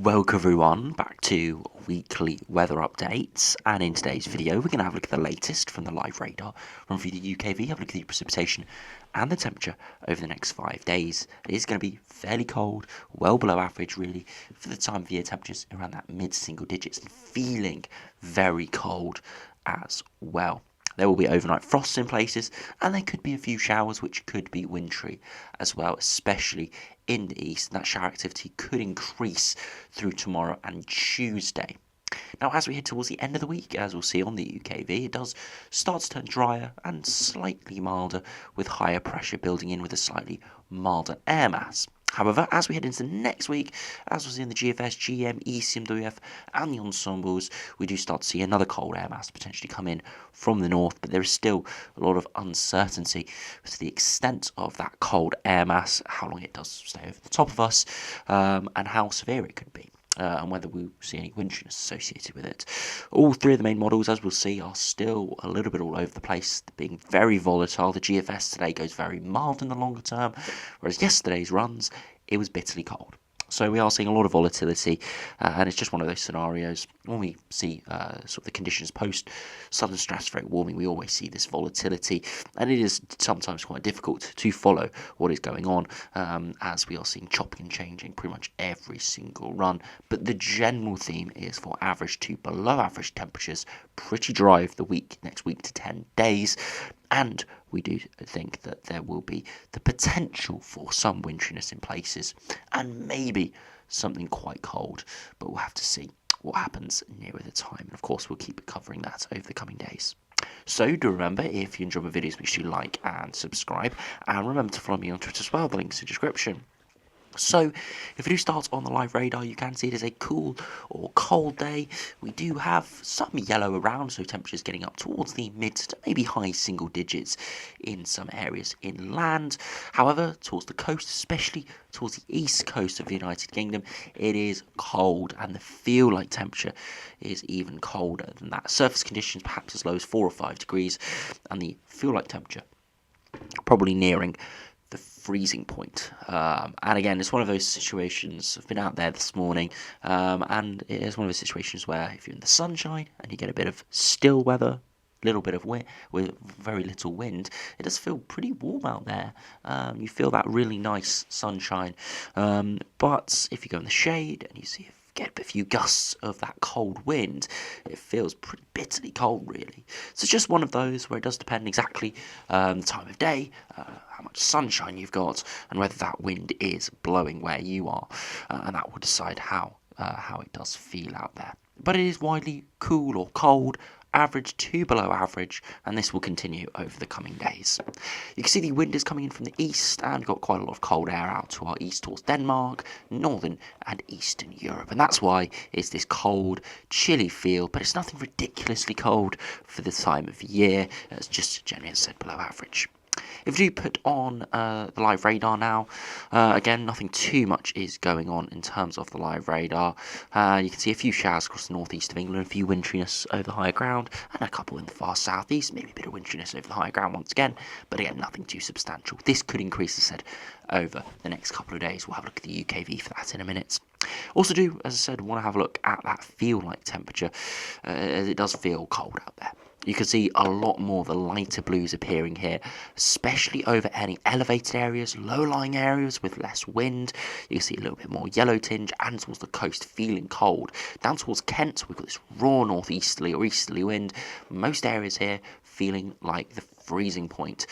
Welcome everyone back to weekly weather updates, and in today's video we're going to have a look at the latest from the live radar, run through the UKV, have a look at the precipitation and the temperature over the next 5 days. It is going to be fairly cold, well below average really for the time of year, temperatures around that mid-single digits and feeling very cold as well. There will be overnight frosts in places, and there could be a few showers which could be wintry as well, especially in the east. And that shower activity could increase through tomorrow and Tuesday. Now, as we head towards the end of the week, as we'll see on the UKV, it does start to turn drier and slightly milder, with higher pressure building in with a slightly milder air mass. However, as we head into next week, as we'll see in the GFS, GM, ECMWF and the Ensembles, we do start to see another cold air mass potentially come in from the north, but there is still a lot of uncertainty as to the extent of that cold air mass, how long it does stay over the top of us, and how severe it could be. And whether we see any wintriness associated with it. All three of the main models, as we'll see, are still a little bit all over the place, being very volatile. The GFS today goes very mild in the longer term, whereas yesterday's runs, it was bitterly cold. So we are seeing a lot of volatility, and it's just one of those scenarios. When we see sort of the conditions post southern stratospheric warming, we always see this volatility, and it is sometimes quite difficult to follow what is going on, as we are seeing chopping and changing pretty much every single run. But the general theme is for average to below average temperatures, pretty dry for the next week to 10 days. And we do think that there will be the potential for some wintriness in places and maybe something quite cold, but we'll have to see what happens nearer the time. And of course, we'll keep covering that over the coming days. So do remember, if you enjoy my videos, make sure you like and subscribe, and remember to follow me on Twitter as well, the link's in the description. So, if we do start on the live radar, you can see it is a cool or cold day. We do have some yellow around, so temperatures getting up towards the mid to maybe high single digits in some areas inland. However, towards the coast, especially towards the east coast of the United Kingdom, it is cold, and the feel-like temperature is even colder than that. Surface conditions perhaps as low as 4 or 5 degrees, and the feel-like temperature probably nearing the freezing point. And again, it's one of those situations, I've been out there this morning, and it is one of those situations where if you're in the sunshine and you get a bit of still weather, little bit of wind with very little wind, it does feel pretty warm out there. You feel that really nice sunshine, but if you go in the shade and you get a few gusts of that cold wind, it feels pretty bitterly cold really. So it's just one of those where it does depend exactly the time of day, how much sunshine you've got, and whether that wind is blowing where you are, and that will decide how it does feel out there. But it is widely cool or cold, average to below average, and this will continue over the coming days. You can see the wind is coming in from the east, and got quite a lot of cold air out to our east towards Denmark, northern and eastern Europe, and that's why it's this cold, chilly feel, but it's nothing ridiculously cold for the time of year. It's just generally, as I said, below average. If you do put on the live radar now, again, nothing too much is going on in terms of the live radar. You can see a few showers across the northeast of England, a few wintriness over the higher ground, and a couple in the far southeast, maybe a bit of wintriness over the higher ground once again, but again, nothing too substantial. This could increase, as I said, over the next couple of days. We'll have a look at the UKV for that in a minute. Also do, as I said, want to have a look at that feel-like temperature, as it does feel cold out there. You can see a lot more of the lighter blues appearing here, especially over any elevated areas, low-lying areas with less wind. You can see a little bit more yellow tinge, and towards the coast feeling cold. Down towards Kent, we've got this raw northeasterly or easterly wind. Most areas here feeling like the freezing point.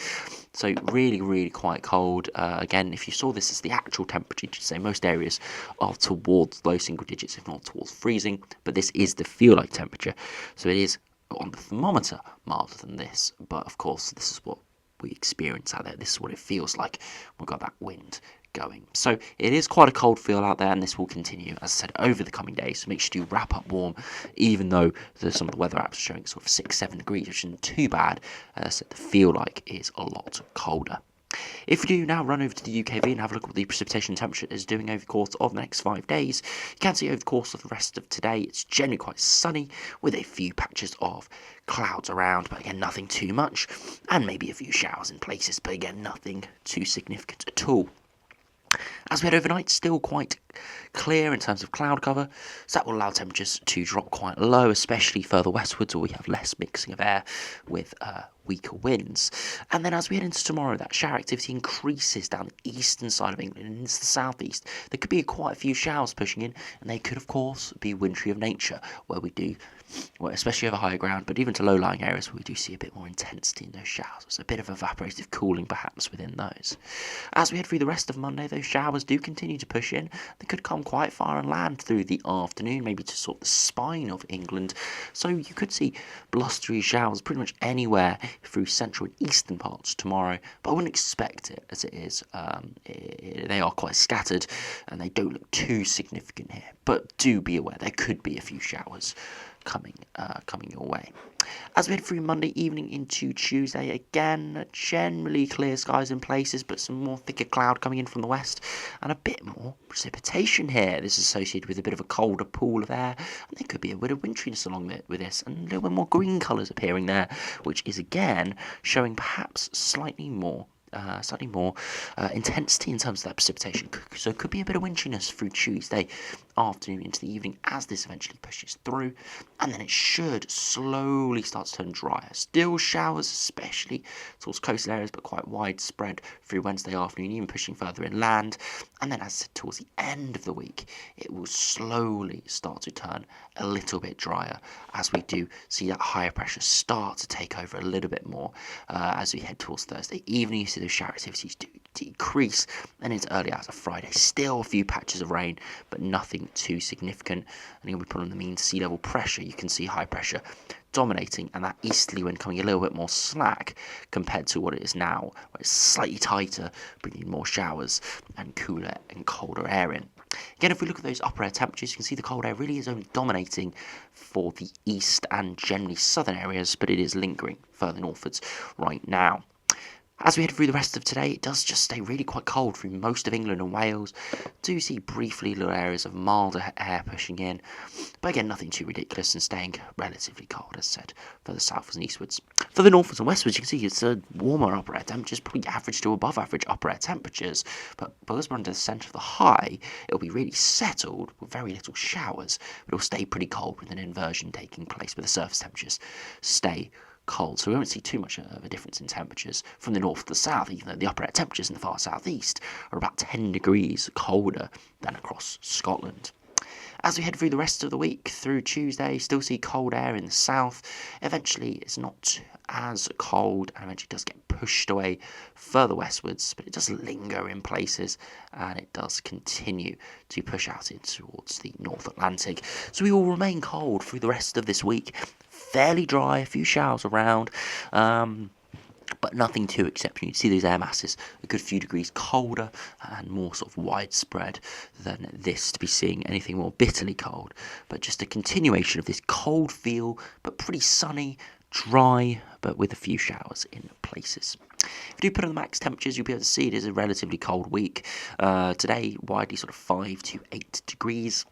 So really, really quite cold. Again, if you saw this as the actual temperature, you'd say most areas are towards low single digits, if not towards freezing. But this is the feel-like temperature. So it is on the thermometer milder than this, but of course this is what we experience out there. This is what it feels like. We've got that wind going. So it is quite a cold feel out there, and this will continue, as I said, over the coming days. So make sure you wrap up warm, even though some of the weather apps are showing sort of 6-7 degrees, which isn't too bad. As I said, the feel like is a lot colder. If we do now run over to the UKV and have a look at what the precipitation temperature is doing over the course of the next 5 days, you can see over the course of the rest of today, it's generally quite sunny with a few patches of clouds around, but again, nothing too much, and maybe a few showers in places, but again, nothing too significant at all. As we head overnight, still quite clear in terms of cloud cover, so that will allow temperatures to drop quite low, especially further westwards where we have less mixing of air with weaker winds. And then as we head into tomorrow, that shower activity increases down the eastern side of England and into the southeast. There could be quite a few showers pushing in, and they could, of course, be wintry of nature, where we do, well, especially over higher ground, but even to low-lying areas where we do see a bit more intensity in those showers. So a bit of evaporative cooling perhaps within those. As we head through the rest of Monday, those showers do continue to push in. They could come quite far and land through the afternoon, maybe to sort of the spine of England. So you could see blustery showers pretty much anywhere through central and eastern parts tomorrow, but I wouldn't expect it as it is. They are quite scattered and they don't look too significant here, but do be aware there could be a few showers coming your way. As we head through Monday evening into Tuesday, again, generally clear skies in places, but some more thicker cloud coming in from the west, and a bit more precipitation here. This is associated with a bit of a colder pool of air, and there could be a bit of wintriness along with this, and a little bit more green colours appearing there, which is again showing perhaps slightly more intensity in terms of that precipitation. So it could be a bit of wintriness through Tuesday afternoon into the evening as this eventually pushes through, and then it should slowly start to turn drier. Still showers, especially towards coastal areas, but quite widespread through Wednesday afternoon, even pushing further inland. And then as I said, towards the end of the week, it will slowly start to turn a little bit drier as we do see that higher pressure start to take over a little bit more as we head towards Thursday evening. You see those shower activities do decrease, and into early hours of Friday, still a few patches of rain, but nothing too significant. And when we put on the mean sea level pressure, you can see high pressure dominating, and that easterly wind coming a little bit more slack compared to what it is now, where it's slightly tighter, bringing more showers and cooler and colder air in. Again, if we look at those upper air temperatures, you can see the cold air really is only dominating for the east and generally southern areas, but it is lingering further northwards right now. As we head through the rest of today, it does just stay really quite cold through most of England and Wales. Do see briefly little areas of milder air pushing in, but again, nothing too ridiculous and staying relatively cold, as said, further southwards and eastwards. For the northwards and westwards, you can see it's a warmer upper air temperatures, probably average to above average upper air temperatures, but because we're under the centre of the high, it'll be really settled with very little showers, but it'll stay pretty cold with an inversion taking place where the surface temperatures stay cold, so we won't see too much of a difference in temperatures from the north to the south, even though the upper air temperatures in the far southeast are about 10 degrees colder than across Scotland. As we head through the rest of the week, through Tuesday, still see cold air in the south. Eventually, it's not as cold and eventually does get pushed away further westwards, but it does linger in places and it does continue to push out towards the North Atlantic. So we will remain cold through the rest of this week. Fairly dry, a few showers around, but nothing too exceptional. You see those air masses a good few degrees colder and more sort of widespread than this to be seeing anything more bitterly cold, but just a continuation of this cold feel, but pretty sunny, dry, but with a few showers in places. If you do put on the max temperatures, you'll be able to see it is a relatively cold week. Today, widely sort of 5 to 8 degrees.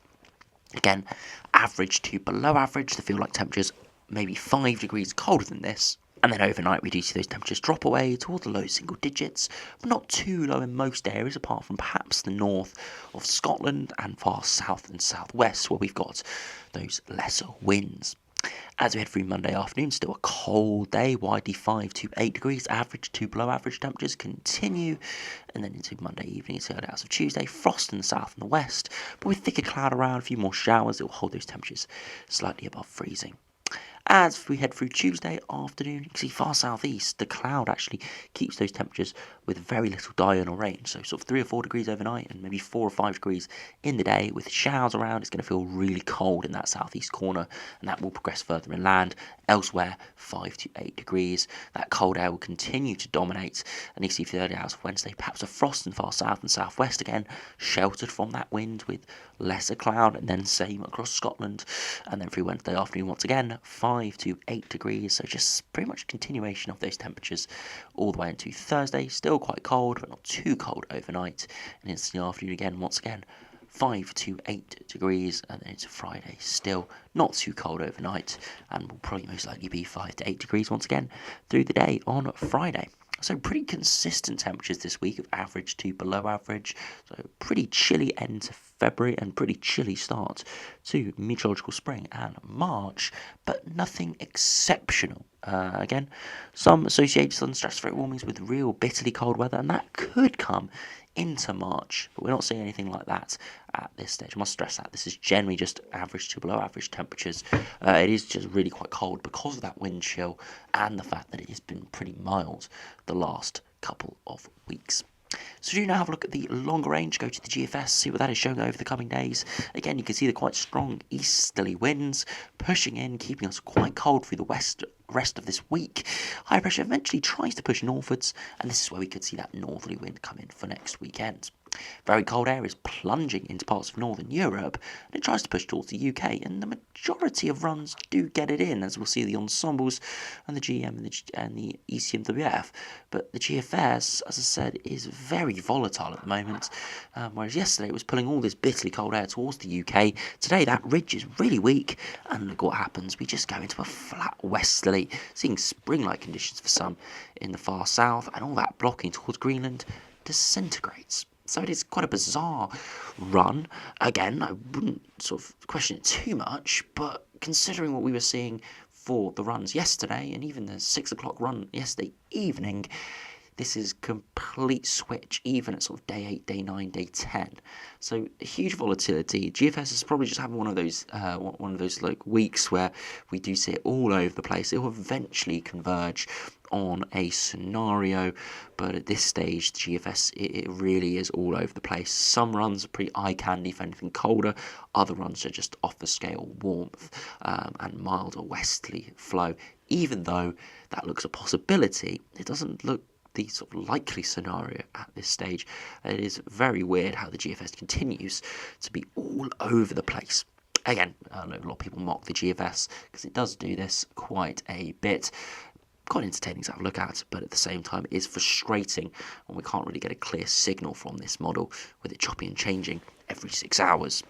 Again, average to below average. The feel like temperatures maybe 5 degrees colder than this. And then overnight we do see those temperatures drop away towards the low single digits, but not too low in most areas apart from perhaps the north of Scotland and far south and southwest where we've got those lesser winds. As we head through Monday afternoon, still a cold day, widely 5 to 8 degrees, average to below average temperatures continue, and then into Monday evening, into early hours of Tuesday, frost in the south and the west, but with thicker cloud around, a few more showers, it will hold those temperatures slightly above freezing. As we head through Tuesday afternoon, you can see far southeast, the cloud actually keeps those temperatures with very little diurnal range. So sort of 3 or 4 degrees overnight and maybe 4 or 5 degrees in the day. With showers around, it's going to feel really cold in that southeast corner, and that will progress further inland. Elsewhere, 5 to 8 degrees. That cold air will continue to dominate, and you see for the early hours of Wednesday, perhaps a frost in far south and southwest again, sheltered from that wind with lesser cloud, and then same across Scotland. And then through Wednesday afternoon, once again, 5 to 8 degrees, so just pretty much a continuation of those temperatures all the way into Thursday. Still quite cold, but not too cold overnight, and into the afternoon again, once again, 5 to 8 degrees, and then into Friday, still not too cold overnight, and will probably most likely be 5 to 8 degrees once again through the day on Friday. So pretty consistent temperatures this week of average to below average. So pretty chilly end to February and pretty chilly start to meteorological spring and March, but nothing exceptional. Again, some associated on stratospheric warmings with real bitterly cold weather, and that could come into March, but we're not seeing anything like that at this stage. I must stress that this is generally just average to below average temperatures. It is just really quite cold because of that wind chill and the fact that it has been pretty mild the last couple of weeks. So do now have a look at the longer range, go to the GFS, see what that is showing over the coming days. Again, you can see the quite strong easterly winds pushing in, keeping us quite cold through the rest of this week. High pressure eventually tries to push northwards, and this is where we could see that northerly wind come in for next weekend. Very cold air is plunging into parts of northern Europe, and it tries to push towards the UK, and the majority of runs do get it in, as we'll see the ensembles and the GM and the ECMWF. But the GFS, as I said, is very volatile at the moment, whereas yesterday it was pulling all this bitterly cold air towards the UK. Today that ridge is really weak, and look what happens. We just go into a flat westerly, seeing spring-like conditions for some in the far south, and all that blocking towards Greenland disintegrates. So it is quite a bizarre run. Again, I wouldn't sort of question it too much, but considering what we were seeing for the runs yesterday, and even the 6 o'clock run yesterday evening, this is complete switch, even at sort of day 8, day 9, day 10. So huge volatility. GFS is probably just having one of those like weeks where we do see it all over the place. It will eventually converge on a scenario, but at this stage, the GFS, it really is all over the place. Some runs are pretty eye candy for anything colder, other runs are just off the scale warmth and milder westerly flow. Even though that looks a possibility, it doesn't look the sort of likely scenario at this stage. It is very weird how the GFS continues to be all over the place. Again, I know a lot of people mock the GFS because it does do this quite a bit. Quite entertaining to have a look at, but at the same time it is frustrating when we can't really get a clear signal from this model with it chopping and changing every 6 hours.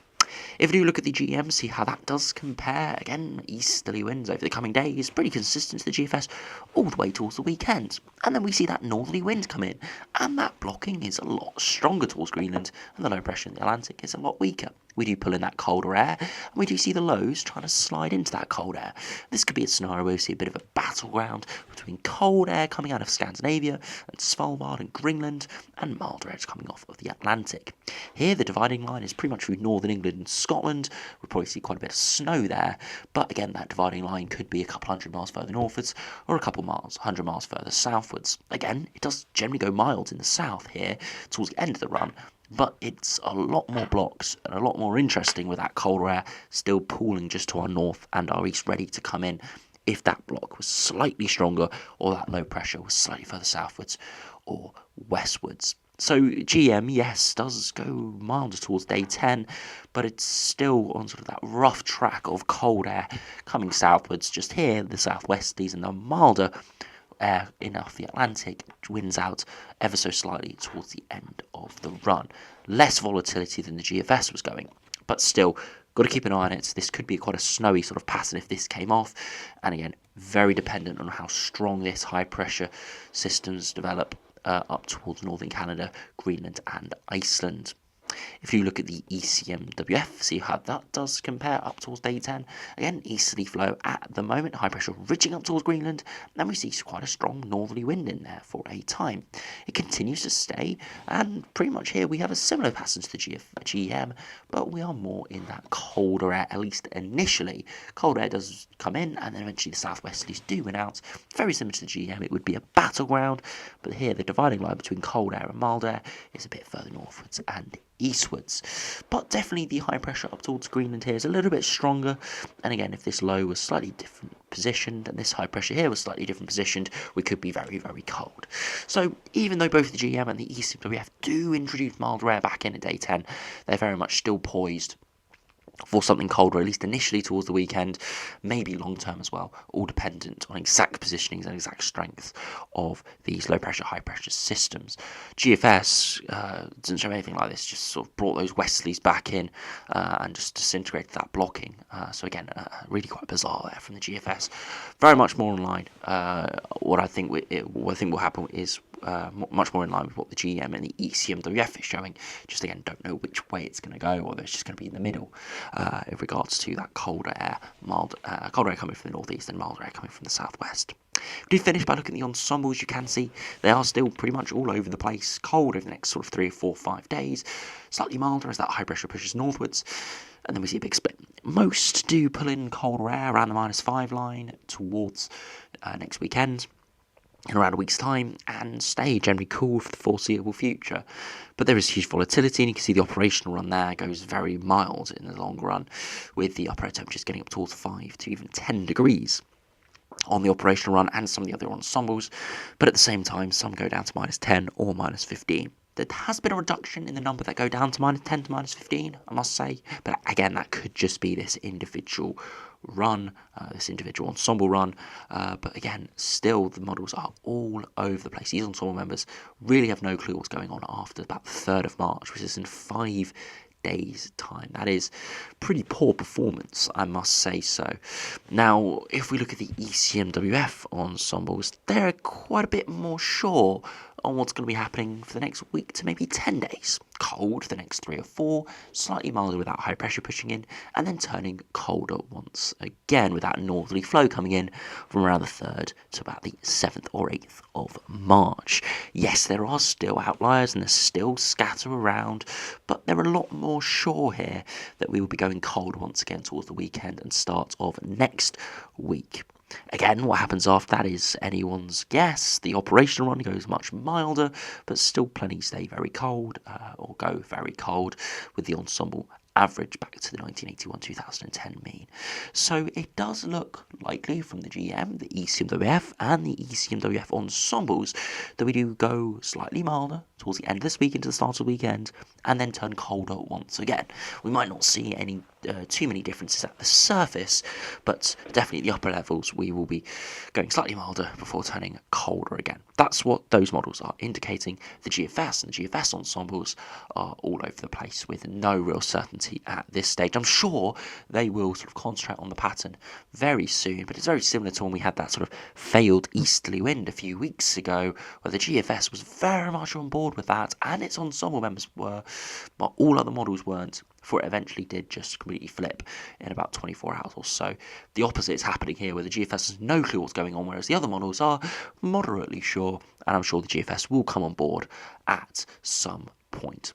If we do look at the GM, see how that does compare. Again, easterly winds over the coming days, pretty consistent to the GFS all the way towards the weekend. And then we see that northerly wind come in, and that blocking is a lot stronger towards Greenland, and the low pressure in the Atlantic is a lot weaker. We do pull in that colder air, and we do see the lows trying to slide into that cold air. This could be a scenario where we see a bit of a battleground between cold air coming out of Scandinavia and Svalbard and Greenland, and milder air coming off of the Atlantic. Here, the dividing line is pretty much through northern England and Scotland. We'll probably see quite a bit of snow there, but again, that dividing line could be a couple hundred miles further northwards, or a couple miles, 100 miles further southwards. Again, it does generally go mild in the south here towards the end of the run, but it's a lot more blocks and a lot more interesting with that colder air still pooling just to our north and our east, ready to come in if that block was slightly stronger or that low pressure was slightly further southwards or westwards. So GM, yes, does go milder towards day 10, but it's still on sort of that rough track of cold air coming southwards. Just here, the southwesterlies and the milder air enough the Atlantic wins out ever so slightly towards the end of the run. Less volatility than the GFS was going, but still got to keep an eye on it. This could be quite a snowy sort of pattern if this came off, and again, very dependent on how strong this high pressure systems develop up towards northern Canada, Greenland and Iceland. If you look at the ECMWF, see how that does compare up towards day 10. Again, easterly flow at the moment, high pressure ridging up towards Greenland, and we see quite a strong northerly wind in there for a time. It continues to stay, and pretty much here we have a similar pattern to the GM, but we are more in that colder air, at least initially. Cold air does come in, and then eventually the southwesterlies do win out. Very similar to the GM, it would be a battleground, but here the dividing line between cold air and mild air is a bit further northwards and eastwards. But definitely the high pressure up towards Greenland here is a little bit stronger, and again, if this low was slightly different positioned and this high pressure here was slightly different positioned, we could be very, very cold. So even though both the GM and the ECWF do introduce milder air back in at day 10, they're very much still poised for something colder, at least initially towards the weekend, maybe long term as well, all dependent on exact positionings and exact strength of these low pressure, high pressure systems. GFS didn't show anything like this, just sort of brought those westerlies back in and just disintegrated that blocking. So again, really quite bizarre there from the GFS. Very much more in line. What I think will happen is much more in line with what the GM and the ECMWF is showing. Just again, don't know which way it's going to go, whether it's just going to be in the middle in regards to that colder air coming from the northeast and milder air coming from the southwest. We do finish by looking at the ensembles. You can see they are still pretty much all over the place. Cold over the next sort of 3 or 4 5 days. Slightly milder as that high pressure pushes northwards. And then we see a big split. Most do pull in colder air around the -5 line towards next weekend, in around a week's time, and stay generally cool for the foreseeable future. But there is huge volatility, and you can see the operational run there goes very mild in the long run, with the upper air temperatures getting up towards 5 to even 10 degrees on the operational run and some of the other ensembles. But at the same time, some go down to -10 or -15. There has been a reduction in the number that go down to -10 to -15, I must say. But again, that could just be this individual run, this individual ensemble run. But again, still the models are all over the place. These ensemble members really have no clue what's going on after about the 3rd of March, which is in 5 days' time. That is pretty poor performance, I must say so. Now, if we look at the ECMWF ensembles, they're quite a bit more sure on what's going to be happening for the next week to maybe 10 days. Cold for the next 3 or 4, slightly milder without high pressure pushing in, and then turning colder once again with that northerly flow coming in from around the 3rd to about the 7th or 8th of March. Yes, there are still outliers and there's still scatter around, but they're a lot more sure here that we will be going cold once again towards the weekend and start of next week. Again, what happens after that is anyone's guess. The operational run goes much milder, but still plenty stay very cold, or go very cold, with the ensemble average back to the 1981-2010 mean. So it does look likely from the GM, the ECMWF, and the ECMWF ensembles that we do go slightly milder towards the end of this week into the start of the weekend, and then turn colder once again. We might not see any too many differences at the surface, but definitely at the upper levels we will be going slightly milder before turning colder again. That's what those models are indicating. The GFS and the GFS ensembles are all over the place with no real certainty at this stage. I'm sure they will sort of concentrate on the pattern very soon, but it's very similar to when we had that sort of failed easterly wind a few weeks ago, where the GFS was very much on board with that, and its ensemble members were, but all other models weren't, before it eventually did just completely flip in about 24 hours or so. The opposite is happening here, where the GFS has no clue what's going on, whereas the other models are moderately sure, and I'm sure the GFS will come on board at some point.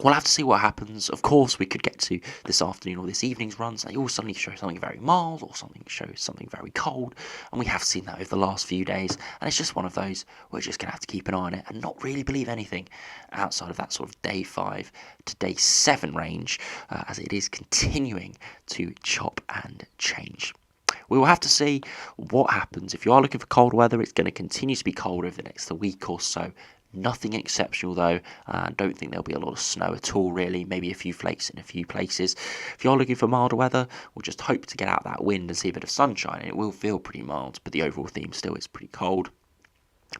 We'll have to see what happens. Of course, we could get to this afternoon or this evening's runs. They all suddenly show something very mild or something shows something very cold. And we have seen that over the last few days. And it's just one of those we're just going to have to keep an eye on it and not really believe anything outside of that sort of day 5 to day 7 range, as it is continuing to chop and change. We will have to see what happens. If you are looking for cold weather, it's going to continue to be cold over the next week or so. Nothing exceptional though. I don't think there'll be a lot of snow at all really, maybe a few flakes in a few places. If you're looking for milder weather, we'll just hope to get out that wind and see a bit of sunshine. It will feel pretty mild, but the overall theme still is pretty cold.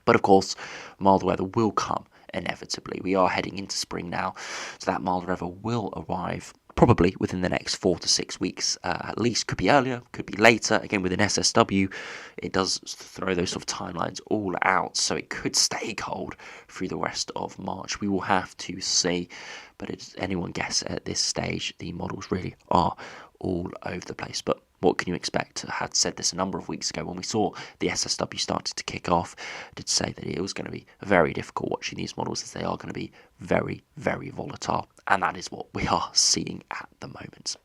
But of course, milder weather will come inevitably. We are heading into spring now, so that milder weather will arrive probably within the next 4 to 6 weeks, at least. Could be earlier, could be later. Again, with an SSW, it does throw those sort of timelines all out, so it could stay cold through the rest of March. We will have to see, but it's anyone guess at this stage. The models really are all over the place, but what can you expect? I had said this a number of weeks ago when we saw the SSW started to kick off. I did say that it was going to be very difficult watching these models, as they are going to be very, very volatile. And that is what we are seeing at the moment.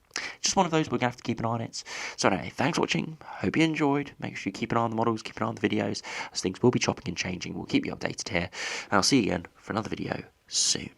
Just one of those, we're going to have to keep an eye on it. So anyway, thanks for watching. Hope you enjoyed. Make sure you keep an eye on the models, keep an eye on the videos, as things will be chopping and changing. We'll keep you updated here. And I'll see you again for another video soon.